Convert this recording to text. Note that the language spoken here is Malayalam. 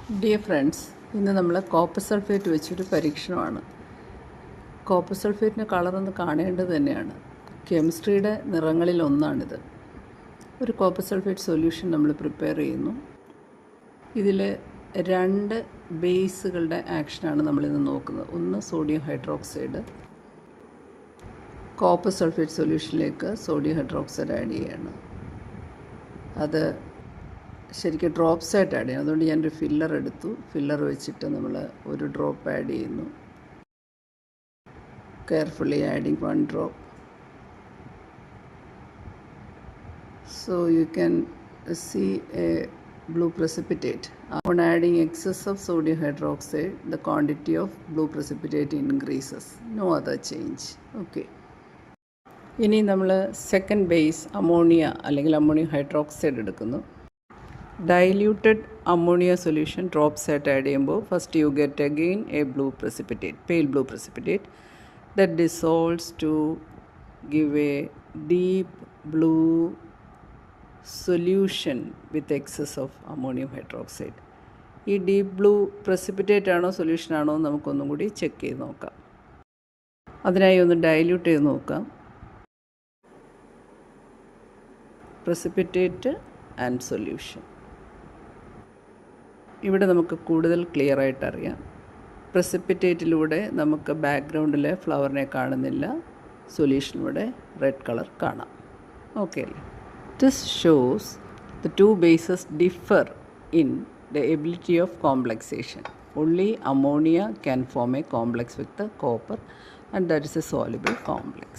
ഡിയർ ഫ്രണ്ട്സ്, ഇന്ന് നമ്മൾ കോപ്പർ സൾഫേറ്റ് വെച്ചൊരു പരീക്ഷണമാണ്. കോപ്പർ സൾഫേറ്റിൻ്റെ കളറൊന്ന് കാണേണ്ടത് തന്നെയാണ്. കെമിസ്ട്രിയുടെ നിറങ്ങളിലൊന്നാണിത്. ഒരു കോപ്പർ സൾഫേറ്റ് സൊല്യൂഷൻ നമ്മൾ പ്രിപ്പയർ ചെയ്യുന്നു. ഇതിൽ രണ്ട് ബേസുകളുടെ ആക്ഷനാണ് നമ്മളിന്ന് നോക്കുന്നത്. ഒന്ന് സോഡിയം ഹൈഡ്രോക്സൈഡ്. കോപ്പർ സൾഫേറ്റ് സൊല്യൂഷനിലേക്ക് സോഡിയം ഹൈഡ്രോക്സൈഡ് ആഡ് ചെയ്യുകയാണ്. അത് ശരിക്കും ഡ്രോപ്സ് ആയിട്ട് ആഡ് ചെയ്യണം. അതുകൊണ്ട് ഞാനൊരു ഫില്ലർ എടുത്തു. ഫില്ലർ വെച്ചിട്ട് നമ്മൾ ഒരു ഡ്രോപ്പ് ആഡ് ചെയ്യുന്നു. Carefully adding 1 drop. So you can see a blue precipitate. On adding excess of sodium hydroxide, the quantity of blue precipitate increases. No other change. Okay. ഇനി നമ്മൾ സെക്കൻഡ് ബേസ് അമോണിയ അല്ലെങ്കിൽ അമോണിയം ഹൈഡ്രോക്സൈഡ് എടുക്കുന്നു. ഡൈല്യൂട്ടഡ് അമോണിയ സൊല്യൂഷൻ ഡ്രോപ്സ് ആയിട്ട് ആഡ് ചെയ്യുമ്പോൾ first you get again a blue precipitate, pale blue precipitate that dissolves to give a deep blue solution with excess of ammonium hydroxide. ഈ ഡീപ്പ് ബ്ലൂ പ്രസിപ്പിറ്റേറ്റ് ആണോ സൊല്യൂഷൻ ആണോ എന്ന് നമുക്കൊന്നും കൂടി ചെക്ക് ചെയ്ത് നോക്കാം. അതിനായി ഒന്ന് ഡൈല്യൂട്ട് ചെയ്ത് നോക്കാം. Precipitate and solution. ഇവിടെ നമുക്ക് കൂടുതൽ ക്ലിയർ ആയിട്ട് അറിയാം. പ്രസിപ്പിറ്റേറ്റിലൂടെ നമുക്ക് ബാക്ക്ഗ്രൗണ്ടിലെ ഫ്ലവറിനെ കാണുന്നില്ല. സൊല്യൂഷനിലൂടെ റെഡ് കളർ കാണാം. ഓക്കെ അല്ലേ? This shows the two bases differ in the ability of complexation. Only ammonia can form a complex with the copper, and that is a soluble complex.